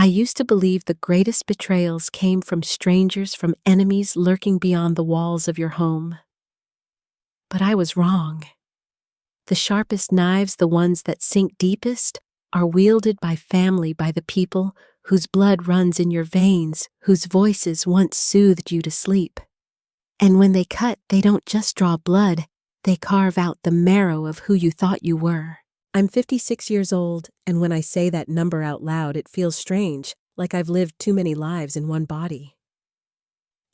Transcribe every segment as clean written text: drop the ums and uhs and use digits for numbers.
I used to believe the greatest betrayals came from strangers, from enemies lurking beyond the walls of your home. But I was wrong. The sharpest knives, the ones that sink deepest, are wielded by family, by the people whose blood runs in your veins, whose voices once soothed you to sleep. And when they cut, they don't just draw blood, they carve out the marrow of who you thought you were. I'm 56 years old, and when I say that number out loud, it feels strange, like I've lived too many lives in one body.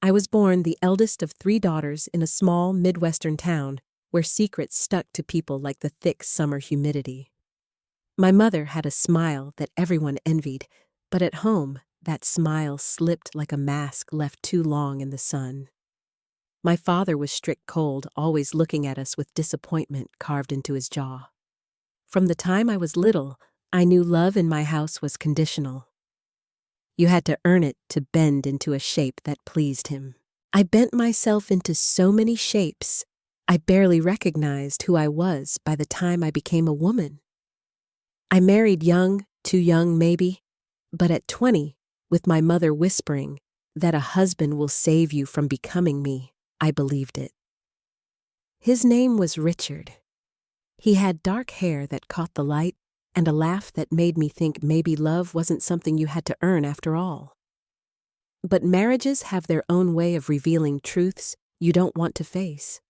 I was born the eldest of 3 daughters in a small Midwestern town where secrets stuck to people like the thick summer humidity. My mother had a smile that everyone envied, but at home, that smile slipped like a mask left too long in the sun. My father was strict cold, always looking at us with disappointment carved into his jaw. From the time I was little, I knew love in my house was conditional. You had to earn it to bend into a shape that pleased him. I bent myself into so many shapes, I barely recognized who I was by the time I became a woman. I married young, too young maybe, but at 20, with my mother whispering that a husband will save you from becoming me, I believed it. His name was Richard. He had dark hair that caught the light and a laugh that made me think maybe love wasn't something you had to earn after all. But marriages have their own way of revealing truths you don't want to face.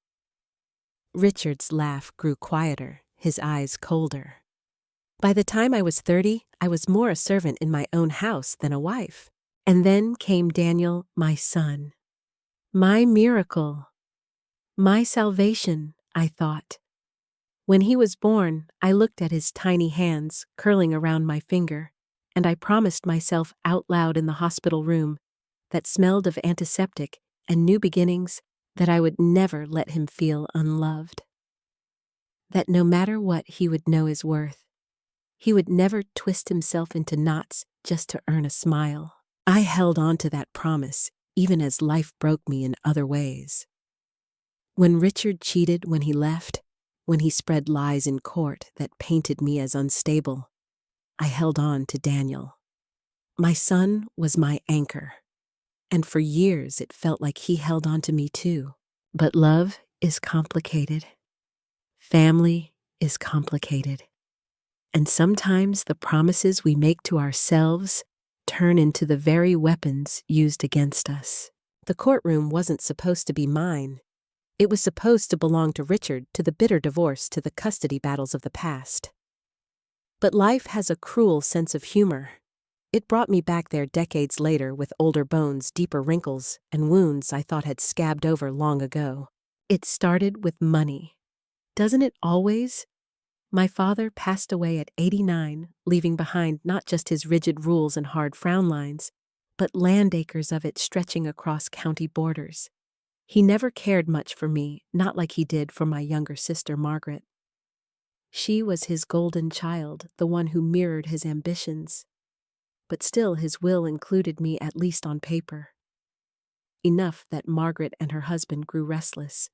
Richard's laugh grew quieter, his eyes colder. By the time I was 30, I was more a servant in my own house than a wife. And then came Daniel, my son. My miracle. My salvation, I thought. When he was born, I looked at his tiny hands curling around my finger, and I promised myself out loud in the hospital room that smelled of antiseptic and new beginnings that I would never let him feel unloved. That no matter what, he would know his worth. He would never twist himself into knots just to earn a smile. I held on to that promise, even as life broke me in other ways. When Richard cheated, when he left, when he spread lies in court that painted me as unstable, I held on to Daniel. My son was my anchor, and for years it felt like he held on to me too. But love is complicated. Family is complicated. And sometimes the promises we make to ourselves turn into the very weapons used against us. The courtroom wasn't supposed to be mine. It was supposed to belong to Richard, to the bitter divorce, to the custody battles of the past. But life has a cruel sense of humor. It brought me back there decades later with older bones, deeper wrinkles, and wounds I thought had scabbed over long ago. It started with money. Doesn't it always? My father passed away at 89, leaving behind not just his rigid rules and hard frown lines, but land acres of it stretching across county borders. He never cared much for me, not like he did for my younger sister Margaret. She was his golden child, the one who mirrored his ambitions. But still his will included me, at least on paper. Enough that Margaret and her husband grew restless.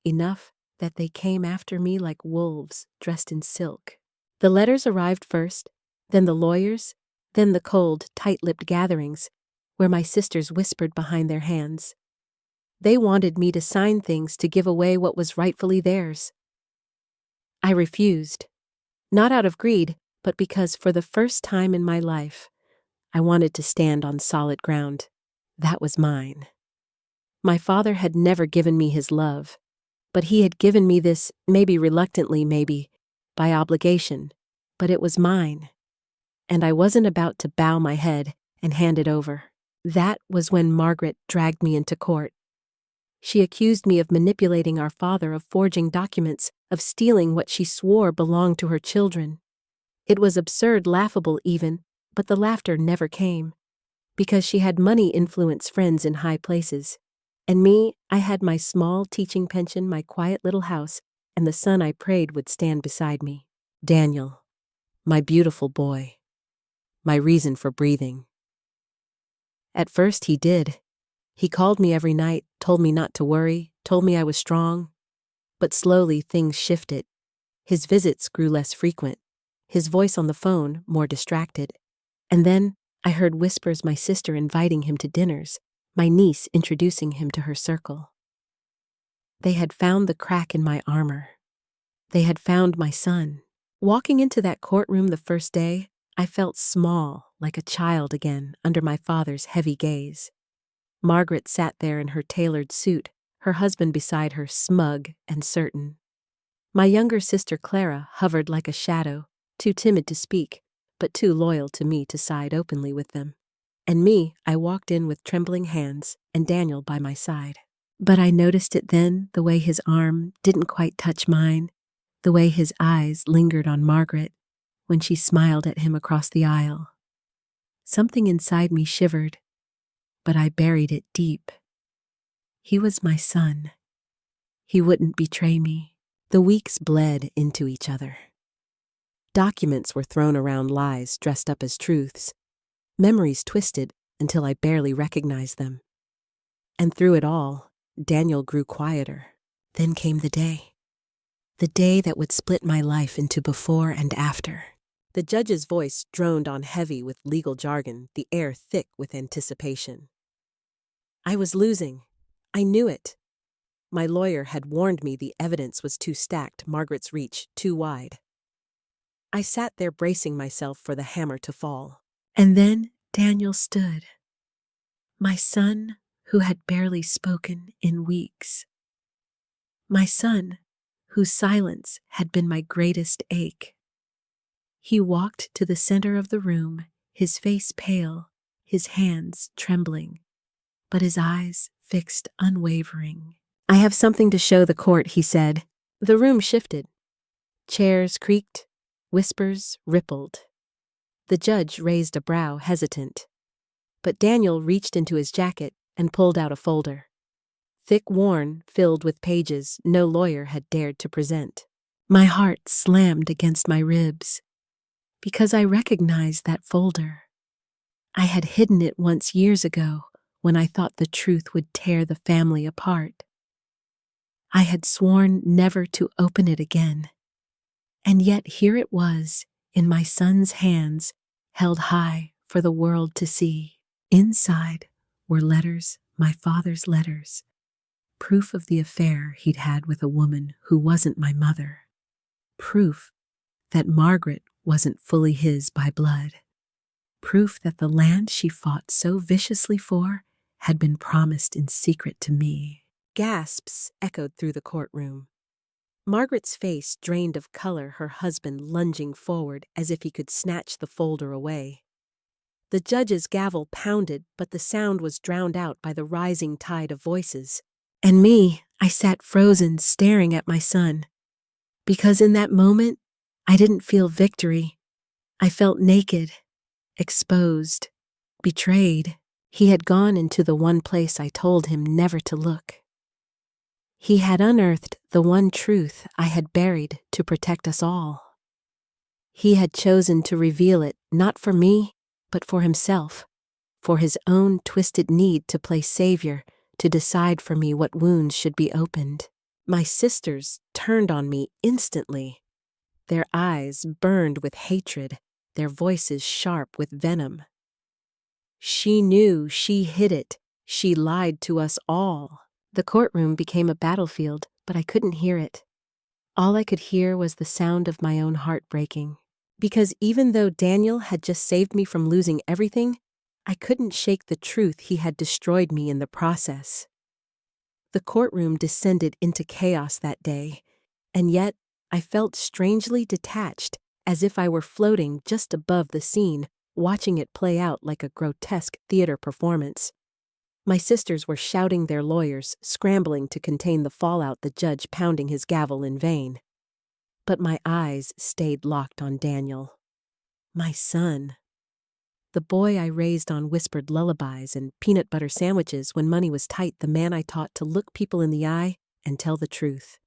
Enough that they came after me like wolves dressed in silk. The letters arrived first, then the lawyers, then the cold, tight-lipped gatherings where my sisters whispered behind their hands. They wanted me to sign things to give away what was rightfully theirs. I refused, not out of greed, but because for the first time in my life, I wanted to stand on solid ground. That was mine. My father had never given me his love, but he had given me this, maybe reluctantly, maybe, by obligation, but it was mine. And I wasn't about to bow my head and hand it over. That was when Margaret dragged me into court. She accused me of manipulating our father, of forging documents, of stealing what she swore belonged to her children. It was absurd, laughable even, but the laughter never came, because she had money-influenced friends in high places. And me, I had my small teaching pension, my quiet little house, and the son I prayed would stand beside me. Daniel, my beautiful boy, my reason for breathing. At first he did. He called me every night, told me not to worry, told me I was strong. But slowly things shifted. His visits grew less frequent, his voice on the phone more distracted. And then I heard whispers, my sister inviting him to dinners, my niece introducing him to her circle. They had found the crack in my armor. They had found my son. Walking into that courtroom the first day, I felt small, like a child again, under my father's heavy gaze. Margaret sat there in her tailored suit, her husband beside her, smug and certain. My younger sister Clara hovered like a shadow, too timid to speak, but too loyal to me to side openly with them. And me, I walked in with trembling hands and Daniel by my side. But I noticed it then, the way his arm didn't quite touch mine, the way his eyes lingered on Margaret when she smiled at him across the aisle. Something inside me shivered, but I buried it deep. He was my son. He wouldn't betray me. The weeks bled into each other. Documents were thrown around, lies dressed up as truths, memories twisted until I barely recognized them. And through it all, Daniel grew quieter. Then came the day that would split my life into before and after. The judge's voice droned on heavy with legal jargon, the air thick with anticipation. I was losing. I knew it. My lawyer had warned me the evidence was too stacked, Margaret's reach too wide. I sat there bracing myself for the hammer to fall. And then Daniel stood. My son, who had barely spoken in weeks. My son, whose silence had been my greatest ache. He walked to the center of the room, his face pale, his hands trembling, but his eyes fixed unwavering. I have something to show the court, he said. The room shifted. Chairs creaked, whispers rippled. The judge raised a brow, hesitant. But Daniel reached into his jacket and pulled out a folder. Thick, worn, filled with pages no lawyer had dared to present. My heart slammed against my ribs, because I recognized that folder. I had hidden it once years ago when I thought the truth would tear the family apart. I had sworn never to open it again. And yet here it was, in my son's hands, held high for the world to see. Inside were letters, my father's letters, proof of the affair he'd had with a woman who wasn't my mother, proof that Margaret wasn't fully his by blood, proof that the land she fought so viciously for had been promised in secret to me. Gasps echoed through the courtroom. Margaret's face drained of color, her husband lunging forward as if he could snatch the folder away. The judge's gavel pounded, but the sound was drowned out by the rising tide of voices. And me, I sat frozen, staring at my son. Because in that moment, I didn't feel victory. I felt naked, exposed, betrayed. He had gone into the one place I told him never to look. He had unearthed the one truth I had buried to protect us all. He had chosen to reveal it, not for me, but for himself, for his own twisted need to play savior, to decide for me what wounds should be opened. My sisters turned on me instantly. Their eyes burned with hatred, their voices sharp with venom. She knew, she hid it, she lied to us all. The courtroom became a battlefield, but I couldn't hear it. All I could hear was the sound of my own heart breaking. Because even though Daniel had just saved me from losing everything, I couldn't shake the truth he had destroyed me in the process. The courtroom descended into chaos that day, and yet I felt strangely detached, as if I were floating just above the scene, watching it play out like a grotesque theater performance. My sisters were shouting their lawyers, scrambling to contain the fallout, the judge pounding his gavel in vain. But my eyes stayed locked on Daniel. My son. The boy I raised on whispered lullabies and peanut butter sandwiches when money was tight, the man I taught to look people in the eye and tell the truth.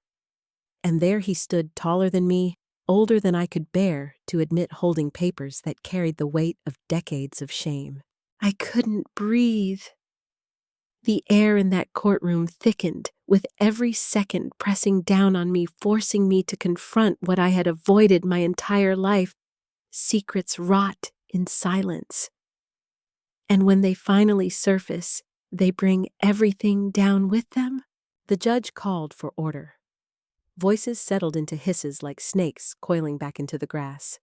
And there he stood, taller than me, older than I could bear to admit, holding papers that carried the weight of decades of shame. I couldn't breathe. The air in that courtroom thickened, with every second pressing down on me, forcing me to confront what I had avoided my entire life. Secrets rot in silence. And when they finally surface, they bring everything down with them? The judge called for order. Voices settled into hisses like snakes coiling back into the grass.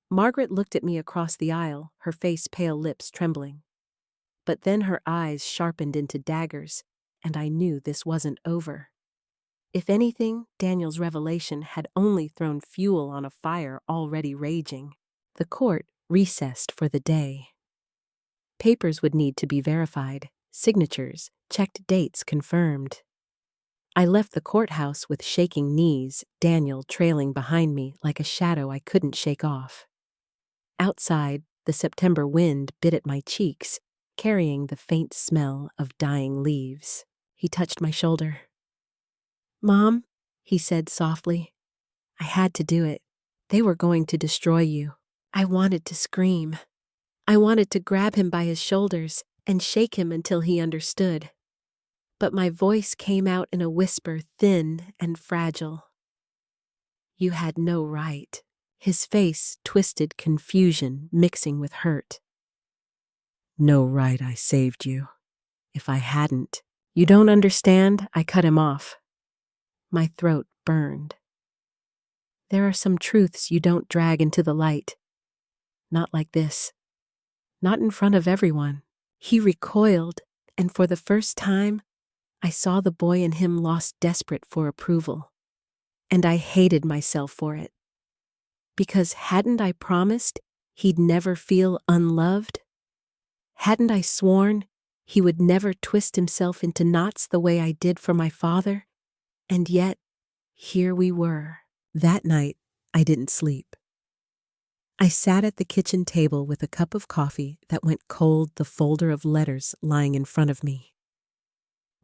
Margaret looked at me across the aisle, her face pale lips trembling. But then her eyes sharpened into daggers, and I knew this wasn't over. If anything, Daniel's revelation had only thrown fuel on a fire already raging. The court recessed for the day. Papers would need to be verified, signatures, checked dates confirmed. I left the courthouse with shaking knees, Daniel trailing behind me like a shadow I couldn't shake off. Outside, the September wind bit at my cheeks, carrying the faint smell of dying leaves. He touched my shoulder. "Mom," he said softly, "I had to do it. They were going to destroy you." I wanted to scream. I wanted to grab him by his shoulders and shake him until he understood. But my voice came out in a whisper, thin and fragile. "You had no right." His face twisted confusion mixing with hurt. "No right I saved you. If I hadn't." "You don't understand," I cut him off. My throat burned. "There are some truths you don't drag into the light. Not like this. Not in front of everyone." He recoiled, and for the first time, I saw the boy in him lost desperate for approval. And I hated myself for it. Because hadn't I promised he'd never feel unloved? Hadn't I sworn he would never twist himself into knots the way I did for my father? And yet, here we were. That night, I didn't sleep. I sat at the kitchen table with a cup of coffee that went cold, the folder of letters lying in front of me.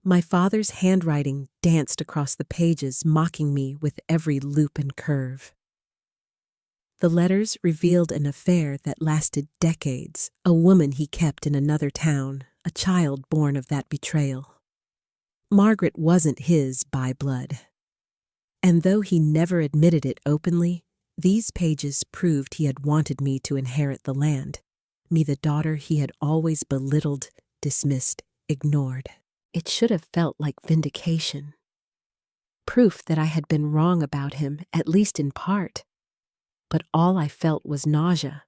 My father's handwriting danced across the pages, mocking me with every loop and curve. The letters revealed an affair that lasted decades, a woman he kept in another town, a child born of that betrayal. Margaret wasn't his by blood. And though he never admitted it openly, these pages proved he had wanted me to inherit the land, me the daughter he had always belittled, dismissed, ignored. It should have felt like vindication. Proof that I had been wrong about him, at least in part. But all I felt was nausea,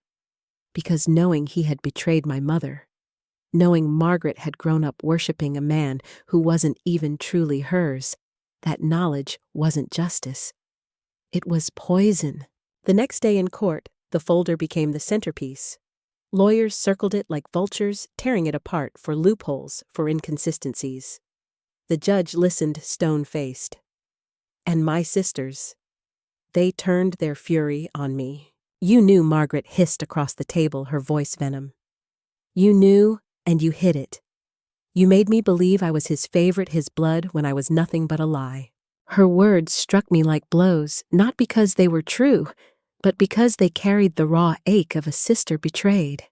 because knowing he had betrayed my mother, knowing Margaret had grown up worshiping a man who wasn't even truly hers, that knowledge wasn't justice. It was poison. The next day in court, the folder became the centerpiece. Lawyers circled it like vultures, tearing it apart for loopholes, for inconsistencies. The judge listened stone-faced. And my sisters, they turned their fury on me. "You knew," Margaret hissed across the table, her voice venom. "You knew, and you hid it. You made me believe I was his favorite, his blood, when I was nothing but a lie." Her words struck me like blows, not because they were true, but because they carried the raw ache of a sister betrayed.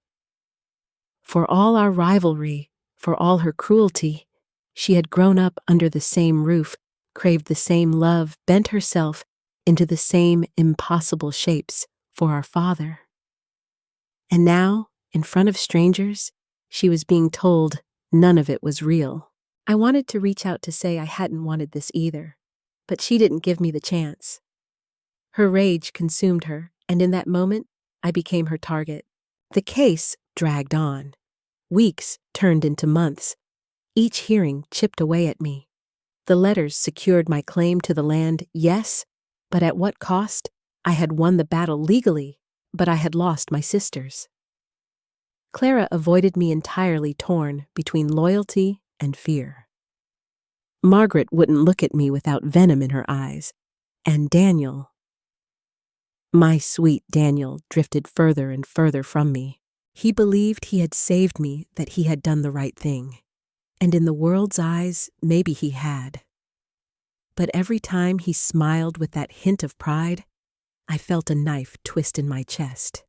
For all our rivalry, for all her cruelty, she had grown up under the same roof, craved the same love, bent herself into the same impossible shapes for our father. And now, in front of strangers, she was being told none of it was real. I wanted to reach out to say I hadn't wanted this either, but she didn't give me the chance. Her rage consumed her, and in that moment, I became her target. The case dragged on. Weeks turned into months. Each hearing chipped away at me. The letters secured my claim to the land, yes, but at what cost? I had won the battle legally, but I had lost my sisters. Clara avoided me entirely, torn between loyalty and fear. Margaret wouldn't look at me without venom in her eyes, and Daniel, my sweet Daniel, drifted further and further from me. He believed he had saved me, that he had done the right thing. And in the world's eyes, maybe he had. But every time he smiled with that hint of pride, I felt a knife twist in my chest.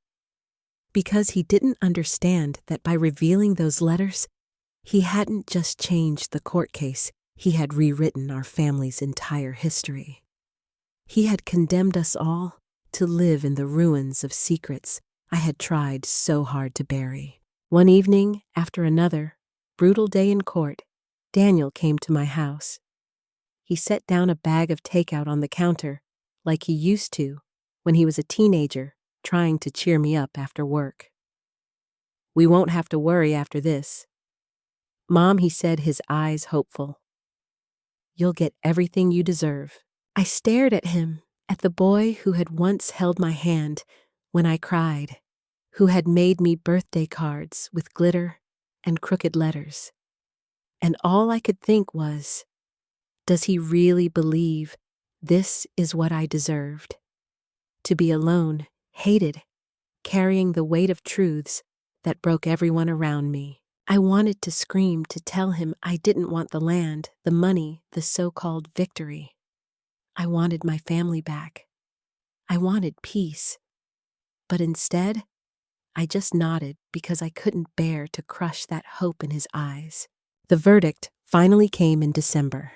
Because he didn't understand that by revealing those letters, he hadn't just changed the court case, he had rewritten our family's entire history. He had condemned us all to live in the ruins of secrets I had tried so hard to bury. One evening, after another brutal day in court, Daniel came to my house. He set down a bag of takeout on the counter, like he used to when he was a teenager, trying to cheer me up after work. "We won't have to worry after this. Mom," he said, his eyes hopeful. "You'll get everything you deserve." I stared at him, at the boy who had once held my hand when I cried, who had made me birthday cards with glitter and crooked letters. And all I could think was, does he really believe this is what I deserved? To be alone, hated, carrying the weight of truths that broke everyone around me. I wanted to scream to tell him I didn't want the land, the money, the so-called victory. I wanted my family back. I wanted peace. But instead, I just nodded because I couldn't bear to crush that hope in his eyes. The verdict finally came in December.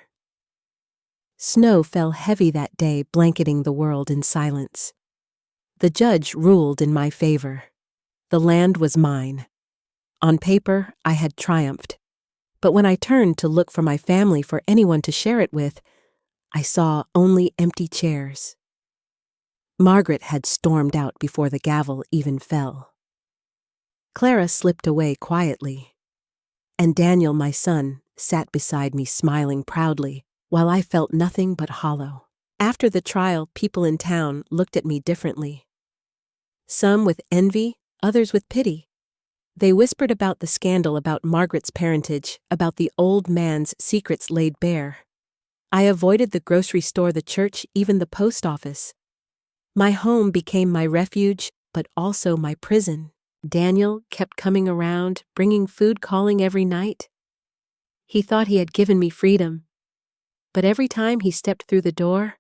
Snow fell heavy that day, blanketing the world in silence. The judge ruled in my favor. The land was mine. On paper, I had triumphed. But when I turned to look for my family, for anyone to share it with, I saw only empty chairs. Margaret had stormed out before the gavel even fell. Clara slipped away quietly. And Daniel, my son, sat beside me smiling proudly, while I felt nothing but hollow. After the trial, people in town looked at me differently. Some with envy, others with pity. They whispered about the scandal, about Margaret's parentage, about the old man's secrets laid bare. I avoided the grocery store, the church, even the post office. My home became my refuge, but also my prison. Daniel kept coming around, bringing food, calling every night. He thought he had given me freedom. But every time he stepped through the door,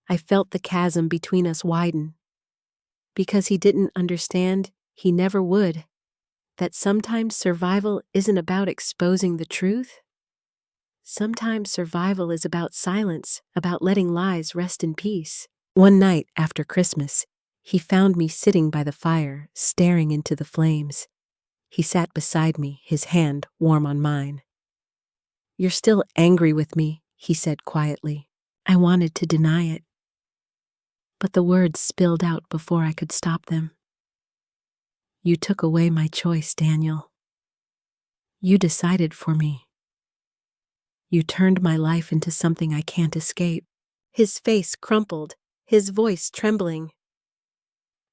I felt the chasm between us widen. Because he didn't understand, he never would, that sometimes survival isn't about exposing the truth. Sometimes survival is about silence, about letting lies rest in peace. One night after Christmas, he found me sitting by the fire, staring into the flames. He sat beside me, his hand warm on mine. "You're still angry with me," he said quietly. I wanted to deny it, but the words spilled out before I could stop them. "You took away my choice, Daniel. You decided for me. You turned my life into something I can't escape." His face crumpled, his voice trembling.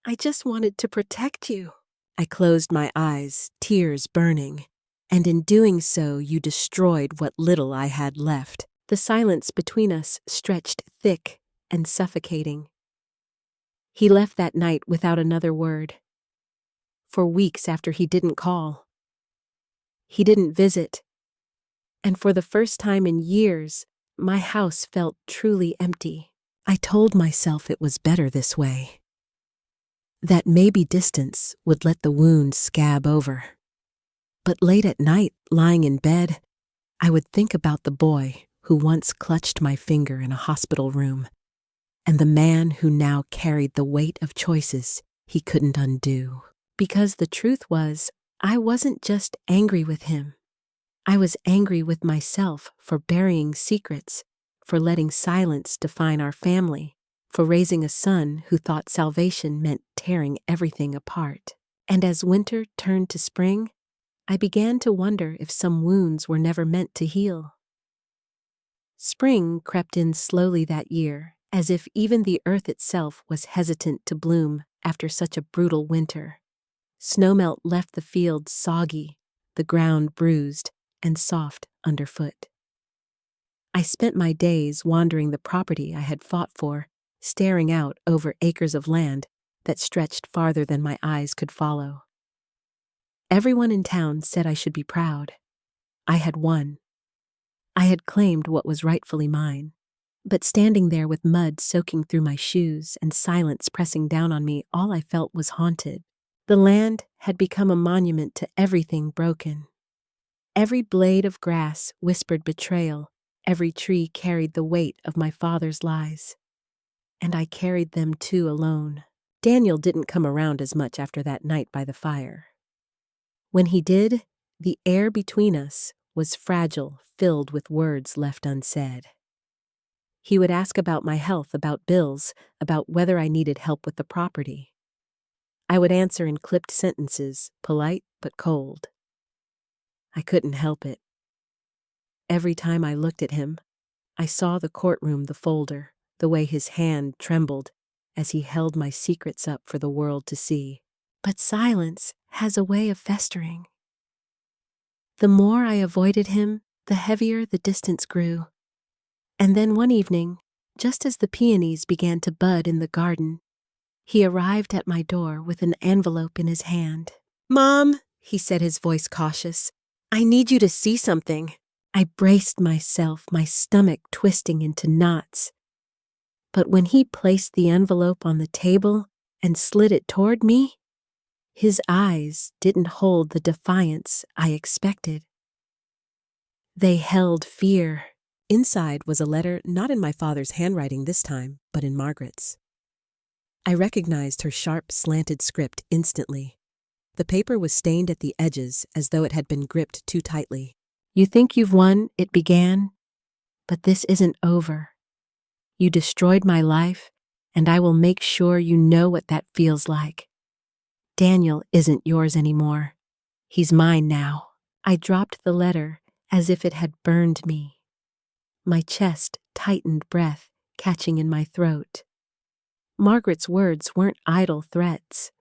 "I just wanted to protect you." I closed my eyes, tears burning, and in doing so you destroyed what little I had left. The silence between us stretched thick and suffocating. He left that night without another word. For weeks after, he didn't call. He didn't visit. And for the first time in years, my house felt truly empty. I told myself it was better this way. That maybe distance would let the wounds scab over. But late at night, lying in bed, I would think about the boy who once clutched my finger in a hospital room, and the man who now carried the weight of choices he couldn't undo. Because the truth was, I wasn't just angry with him. I was angry with myself for burying secrets, for letting silence define our family, for raising a son who thought salvation meant tearing everything apart. And as winter turned to spring, I began to wonder if some wounds were never meant to heal. Spring crept in slowly that year, as if even the earth itself was hesitant to bloom after such a brutal winter. Snowmelt left the fields soggy, the ground bruised and soft underfoot. I spent my days wandering the property I had fought for, staring out over acres of land that stretched farther than my eyes could follow. Everyone in town said I should be proud. I had won. I had claimed what was rightfully mine. But standing there with mud soaking through my shoes and silence pressing down on me, all I felt was haunted. The land had become a monument to everything broken. Every blade of grass whispered betrayal. Every tree carried the weight of my father's lies. And I carried them too alone. Daniel didn't come around as much after that night by the fire. When he did, the air between us was fragile, filled with words left unsaid. He would ask about my health, about bills, about whether I needed help with the property. I would answer in clipped sentences, polite but cold. I couldn't help it. Every time I looked at him, I saw the courtroom, the folder, the way his hand trembled as he held my secrets up for the world to see. But silence has a way of festering. The more I avoided him, the heavier the distance grew. And then one evening, just as the peonies began to bud in the garden, he arrived at my door with an envelope in his hand. "Mom," he said, his voice cautious, "I need you to see something." I braced myself, my stomach twisting into knots. But when he placed the envelope on the table and slid it toward me, his eyes didn't hold the defiance I expected. They held fear. Inside was a letter not in my father's handwriting this time, but in Margaret's. I recognized her sharp, slanted script instantly. The paper was stained at the edges as though it had been gripped too tightly. "You think you've won," it began, "but this isn't over. You destroyed my life, and I will make sure you know what that feels like. Daniel isn't yours anymore. He's mine now." I dropped the letter as if it had burned me. My chest tightened, breath catching in my throat. Margaret's words weren't idle threats.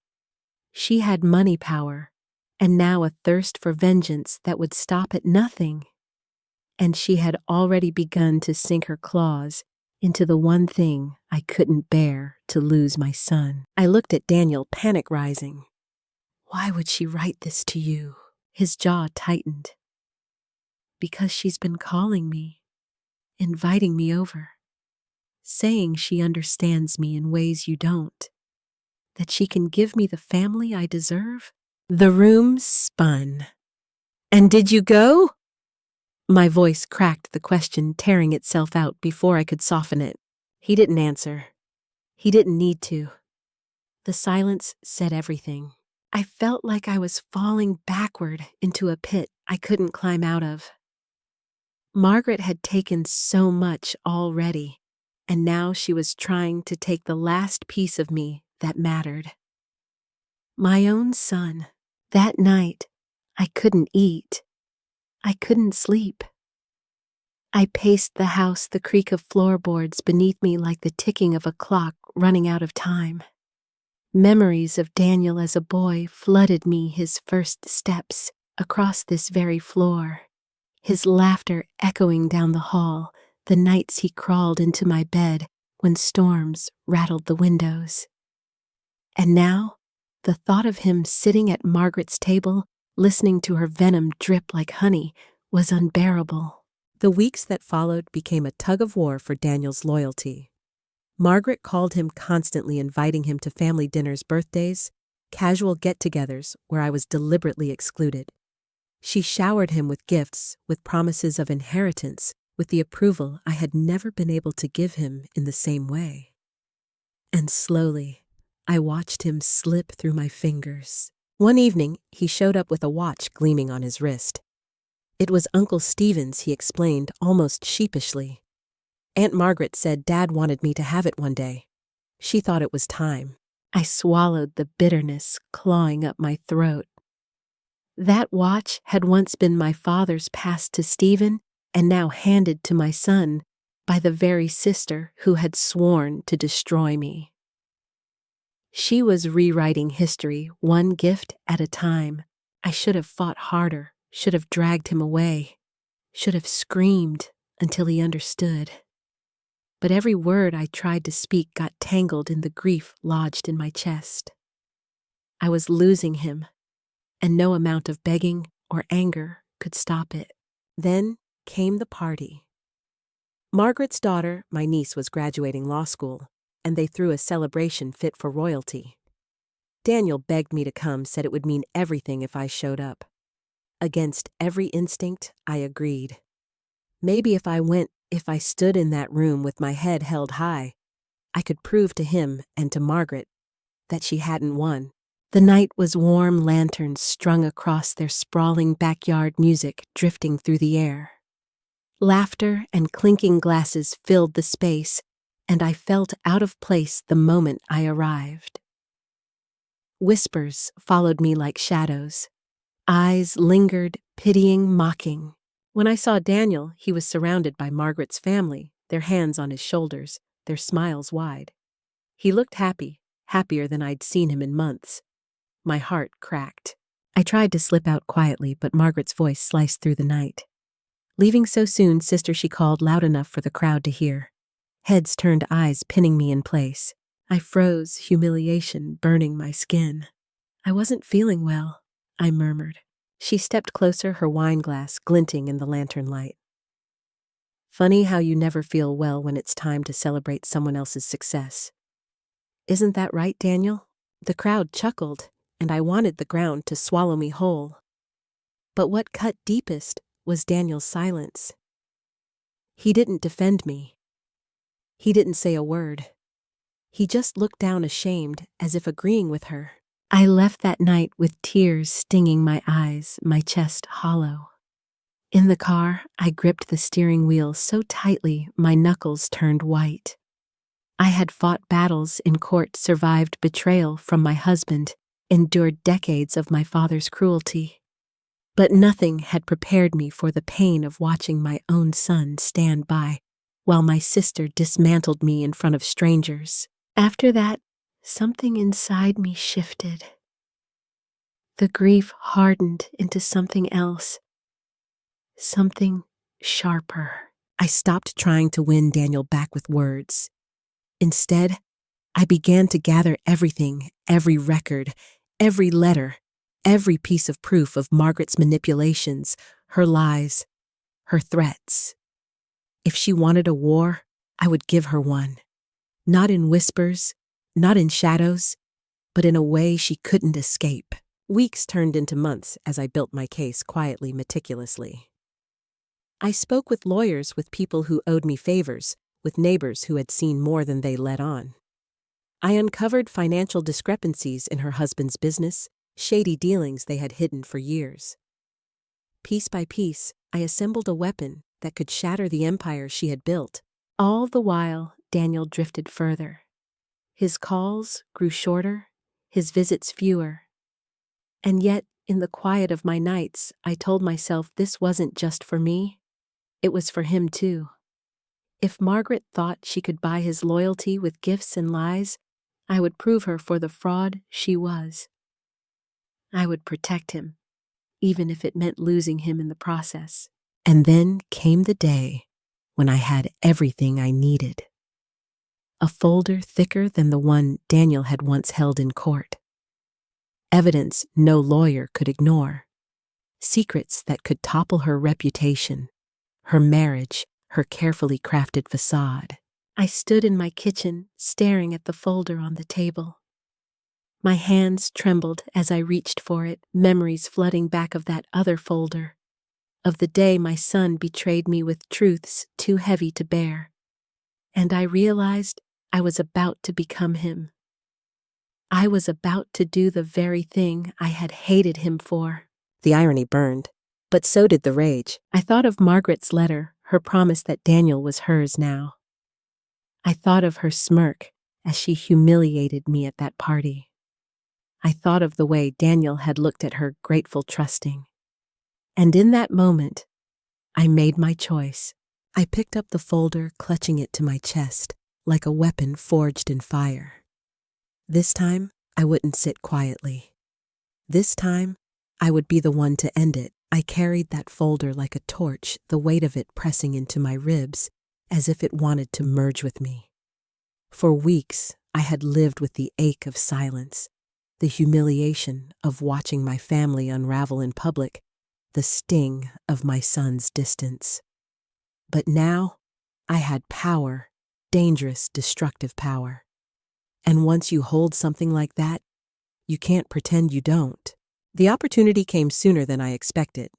She had money power, and now a thirst for vengeance that would stop at nothing. And she had already begun to sink her claws into the one thing I couldn't bear, to lose my son. I looked at Daniel, panic rising. "Why would she write this to you?" His jaw tightened. "Because she's been calling me, inviting me over, saying she understands me in ways you don't, that she can give me the family I deserve." The room spun. "And did you go?" My voice cracked, the question tearing itself out before I could soften it. He didn't answer. He didn't need to. The silence said everything. I felt like I was falling backward into a pit I couldn't climb out of. Margaret had taken so much already, and now she was trying to take the last piece of me that mattered. My own son. That night, I couldn't eat. I couldn't sleep. I paced the house, the creak of floorboards beneath me like the ticking of a clock running out of time. Memories of Daniel as a boy flooded me, his first steps across this very floor, his laughter echoing down the hall, the nights he crawled into my bed when storms rattled the windows. And now, the thought of him sitting at Margaret's table, listening to her venom drip like honey, was unbearable. The weeks that followed became a tug-of-war for Daniel's loyalty. Margaret called him constantly, inviting him to family dinners, birthdays, casual get-togethers where I was deliberately excluded. She showered him with gifts, with promises of inheritance, with the approval I had never been able to give him in the same way. And slowly, I watched him slip through my fingers. One evening, he showed up with a watch gleaming on his wrist. "It was Uncle Stephen's," he explained, almost sheepishly. "Aunt Margaret said Dad wanted me to have it one day. She thought it was time." I swallowed, the bitterness clawing up my throat. That watch had once been my father's, passed to Stephen, and now handed to my son by the very sister who had sworn to destroy me. She was rewriting history, one gift at a time. I should have fought harder, should have dragged him away, should have screamed until he understood. But every word I tried to speak got tangled in the grief lodged in my chest. I was losing him, and no amount of begging or anger could stop it. Then came the party. Margaret's daughter, my niece, was graduating law school, and they threw a celebration fit for royalty. Daniel begged me to come, said it would mean everything if I showed up. Against every instinct, I agreed. Maybe if I went, if I stood in that room with my head held high, I could prove to him and to Margaret that she hadn't won. The night was warm, lanterns strung across their sprawling backyard, music drifting through the air. Laughter and clinking glasses filled the space, and I felt out of place the moment I arrived. Whispers followed me like shadows. Eyes lingered, pitying, mocking. When I saw Daniel, he was surrounded by Margaret's family, their hands on his shoulders, their smiles wide. He looked happy, happier than I'd seen him in months. My heart cracked. I tried to slip out quietly, but Margaret's voice sliced through the night. "Leaving so soon, sister," she called loud enough for the crowd to hear. Heads turned, eyes pinning me in place. I froze, humiliation burning my skin. "I wasn't feeling well," I murmured. She stepped closer, her wine glass glinting in the lantern light. "Funny how you never feel well when it's time to celebrate someone else's success. Isn't that right, Daniel?" The crowd chuckled, and I wanted the ground to swallow me whole. But what cut deepest was Daniel's silence. He didn't defend me. He didn't say a word. He just looked down ashamed, as if agreeing with her. I left that night with tears stinging my eyes, my chest hollow. In the car, I gripped the steering wheel so tightly my knuckles turned white. I had fought battles in court, survived betrayal from my husband, endured decades of my father's cruelty. But nothing had prepared me for the pain of watching my own son stand by while my sister dismantled me in front of strangers. After that, something inside me shifted. The grief hardened into something else, something sharper. I stopped trying to win Daniel back with words. Instead, I began to gather everything, every record, every letter, every piece of proof of Margaret's manipulations, her lies, her threats. If she wanted a war, I would give her one. Not in whispers, not in shadows, but in a way she couldn't escape. Weeks turned into months as I built my case quietly, meticulously. I spoke with lawyers, with people who owed me favors, with neighbors who had seen more than they let on. I uncovered financial discrepancies in her husband's business, shady dealings they had hidden for years. Piece by piece, I assembled a weapon that could shatter the empire she had built. All the while, Daniel drifted further. His calls grew shorter, his visits fewer. And yet, in the quiet of my nights, I told myself this wasn't just for me. It was for him too. If Margaret thought she could buy his loyalty with gifts and lies, I would prove her for the fraud she was. I would protect him, even if it meant losing him in the process. And then came the day when I had everything I needed. A folder thicker than the one Daniel had once held in court. Evidence no lawyer could ignore. Secrets that could topple her reputation, her marriage, her carefully crafted facade. I stood in my kitchen, staring at the folder on the table. My hands trembled as I reached for it, memories flooding back of that other folder, of the day my son betrayed me with truths too heavy to bear. And I realized I was about to become him. I was about to do the very thing I had hated him for. The irony burned, but so did the rage. I thought of Margaret's letter, her promise that Daniel was hers now. I thought of her smirk as she humiliated me at that party. I thought of the way Daniel had looked at her, grateful, trusting. And in that moment, I made my choice. I picked up the folder, clutching it to my chest, like a weapon forged in fire. This time, I wouldn't sit quietly. This time, I would be the one to end it. I carried that folder like a torch, the weight of it pressing into my ribs, as if it wanted to merge with me. For weeks, I had lived with the ache of silence, the humiliation of watching my family unravel in public, the sting of my son's distance. But now, I had power, dangerous, destructive power. And once you hold something like that, you can't pretend you don't. The opportunity came sooner than I expected.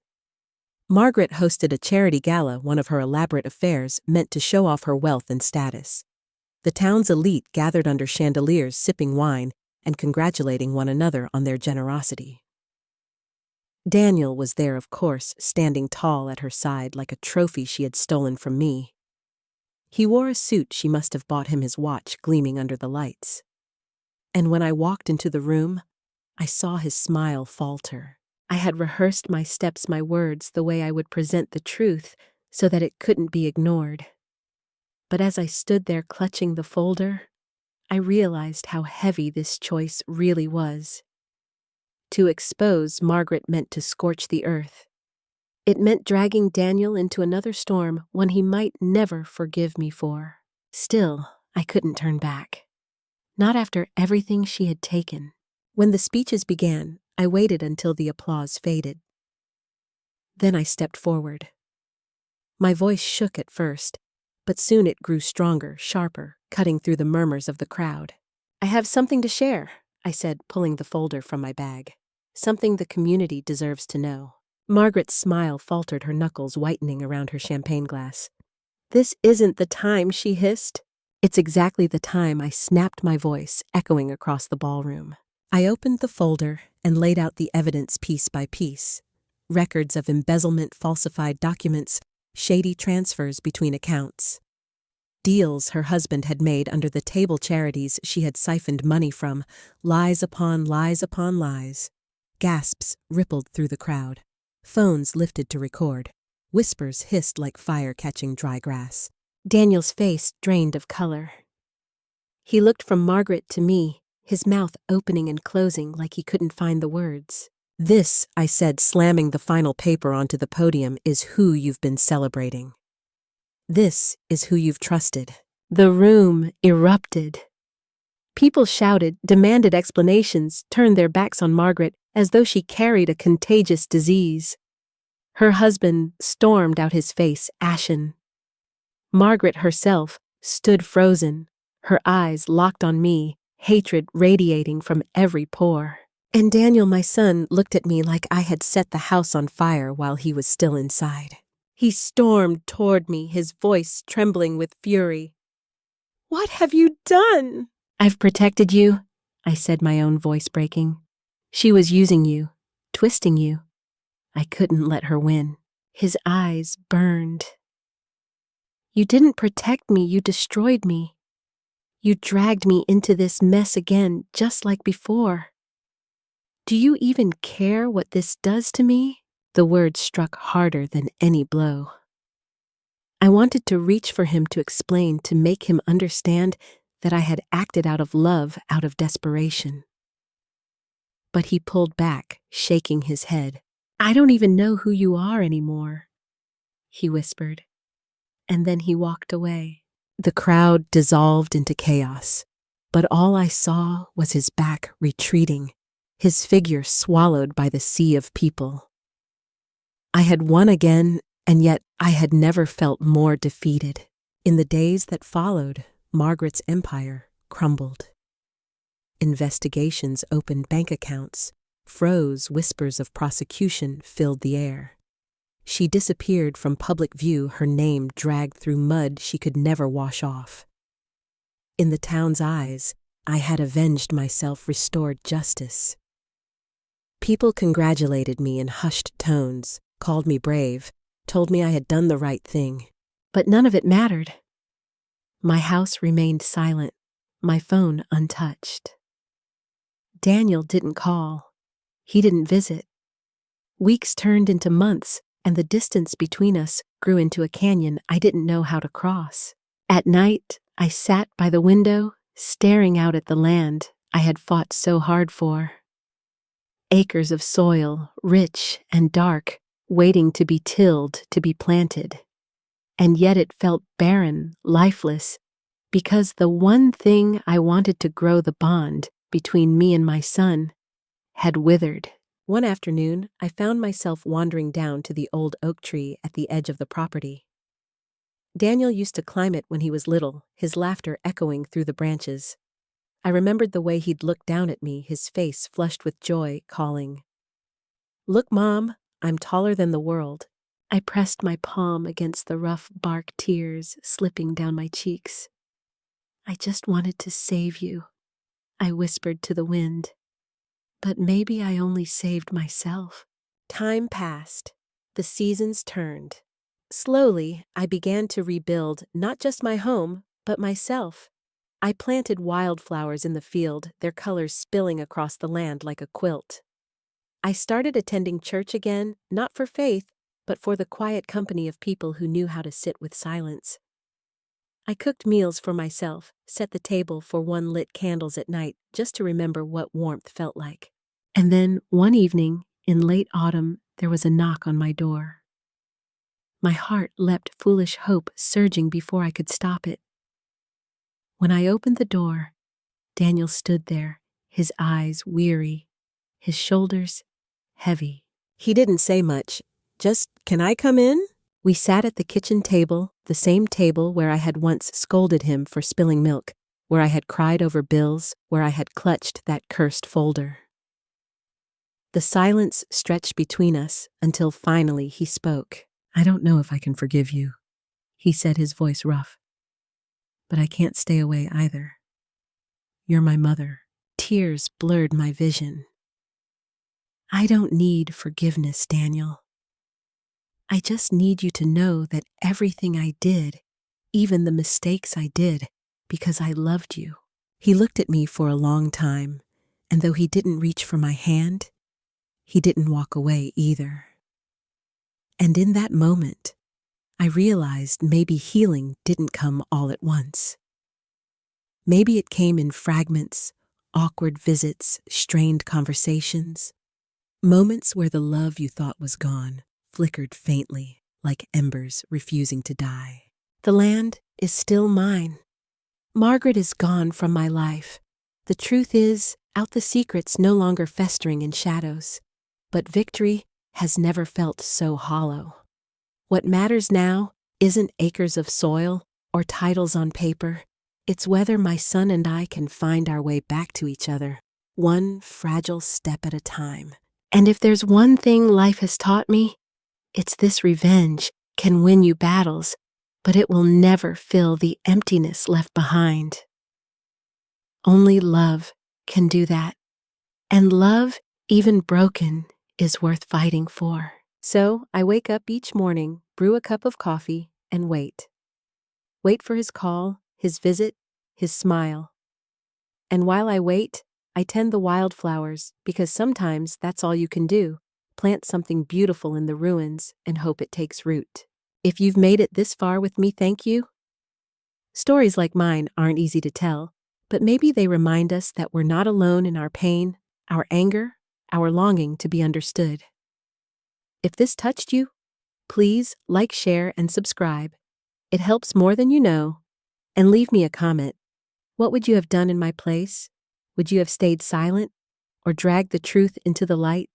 Margaret hosted a charity gala, one of her elaborate affairs meant to show off her wealth and status. The town's elite gathered under chandeliers sipping wine, and congratulating one another on their generosity. Daniel was there, of course, standing tall at her side like a trophy she had stolen from me. He wore a suit she must have bought him, his watch gleaming under the lights. And when I walked into the room, I saw his smile falter. I had rehearsed my steps, my words, the way I would present the truth so that it couldn't be ignored. But as I stood there clutching the folder, I realized how heavy this choice really was. To expose Margaret meant to scorch the earth. It meant dragging Daniel into another storm, one he might never forgive me for. Still, I couldn't turn back. Not after everything she had taken. When the speeches began, I waited until the applause faded. Then I stepped forward. My voice shook at first, but soon it grew stronger, sharper, cutting through the murmurs of the crowd. "I have something to share," I said, pulling the folder from my bag. "Something the community deserves to know." Margaret's smile faltered, her knuckles whitening around her champagne glass. "This isn't the time," she hissed. "It's exactly the time," I snapped, my voice echoing across the ballroom. I opened the folder and laid out the evidence piece by piece. Records of embezzlement, falsified documents, shady transfers between accounts. Deals her husband had made under the table charities she had siphoned money from, lies upon lies upon lies. Gasps rippled through the crowd. Phones lifted to record. Whispers hissed like fire catching dry grass. Daniel's face drained of color. He looked from Margaret to me, his mouth opening and closing like he couldn't find the words. "This," I said, slamming the final paper onto the podium, "is who you've been celebrating. This is who you've trusted." The room erupted. People shouted, demanded explanations, turned their backs on Margaret as though she carried a contagious disease. Her husband stormed out, his face ashen. Margaret herself stood frozen, her eyes locked on me, hatred radiating from every pore. And Daniel, my son, looked at me like I had set the house on fire while he was still inside. He stormed toward me, his voice trembling with fury. "What have you done?" "I've protected you," I said, my own voice breaking. "She was using you, twisting you. I couldn't let her win." His eyes burned. "You didn't protect me, you destroyed me. You dragged me into this mess again, just like before. Do you even care what this does to me?" The words struck harder than any blow. I wanted to reach for him, to explain, to make him understand that I had acted out of love, out of desperation. But he pulled back, shaking his head. "I don't even know who you are anymore," he whispered. And then he walked away. The crowd dissolved into chaos, but all I saw was his back retreating, his figure swallowed by the sea of people. I had won again, and yet I had never felt more defeated. In the days that followed, Margaret's empire crumbled. Investigations opened bank accounts, froze, whispers of prosecution filled the air. She disappeared from public view, her name dragged through mud she could never wash off. In the town's eyes, I had avenged myself, restored justice. People congratulated me in hushed tones, called me brave, told me I had done the right thing. But none of it mattered. My house remained silent, my phone untouched. Daniel didn't call. He didn't visit. Weeks turned into months, and the distance between us grew into a canyon I didn't know how to cross. At night, I sat by the window, staring out at the land I had fought so hard for. Acres of soil, rich and dark, waiting to be tilled, to be planted. And yet it felt barren, lifeless, because the one thing I wanted to grow, the bond between me and my son, had withered. One afternoon, I found myself wandering down to the old oak tree at the edge of the property. Daniel used to climb it when he was little, his laughter echoing through the branches. I remembered the way he'd look down at me, his face flushed with joy, calling, "Look, Mom, I'm taller than the world." I pressed my palm against the rough bark, tears slipping down my cheeks. "I just wanted to save you. I whispered to the wind. But maybe I only saved myself. Time passed. The seasons turned. Slowly, I began to rebuild not just my home, but myself. I planted wildflowers in the field, their colors spilling across the land like a quilt. I started attending church again, not for faith, but for the quiet company of people who knew how to sit with silence. I cooked meals for myself, set the table for one lit candles at night, just to remember what warmth felt like. And then, one evening, in late autumn, there was a knock on my door. My heart leapt, foolish hope surging before I could stop it. When I opened the door, Daniel stood there, his eyes weary, his shoulders heavy. He didn't say much, just, "Can I come in?" We sat at the kitchen table, the same table where I had once scolded him for spilling milk, where I had cried over bills, where I had clutched that cursed folder. The silence stretched between us until finally he spoke. "I don't know if I can forgive you," he said, his voice rough. "But I can't stay away either. You're my mother." Tears blurred my vision. "I don't need forgiveness, Daniel. I just need you to know that everything I did, even the mistakes I did, because I loved you." He looked at me for a long time, and though he didn't reach for my hand, he didn't walk away either. And in that moment, I realized maybe healing didn't come all at once. Maybe it came in fragments, awkward visits, strained conversations, moments where the love you thought was gone flickered faintly, like embers refusing to die. The land is still mine. Margaret is gone from my life. The truth is, out the secrets no longer festering in shadows. But victory has never felt so hollow. What matters now isn't acres of soil or titles on paper. It's whether my son and I can find our way back to each other, one fragile step at a time. And if there's one thing life has taught me, it's this: revenge can win you battles, but it will never fill the emptiness left behind. Only love can do that. And love, even broken, is worth fighting for. So I wake up each morning, brew a cup of coffee, and wait. Wait for his call, his visit, his smile. And while I wait, I tend the wildflowers, because sometimes that's all you can do: plant something beautiful in the ruins and hope it takes root. If you've made it this far with me, thank you. Stories like mine aren't easy to tell, but maybe they remind us that we're not alone in our pain, our anger, our longing to be understood. If this touched you, please like, share, and subscribe. It helps more than you know. And leave me a comment. What would you have done in my place? Would you have stayed silent or dragged the truth into the light?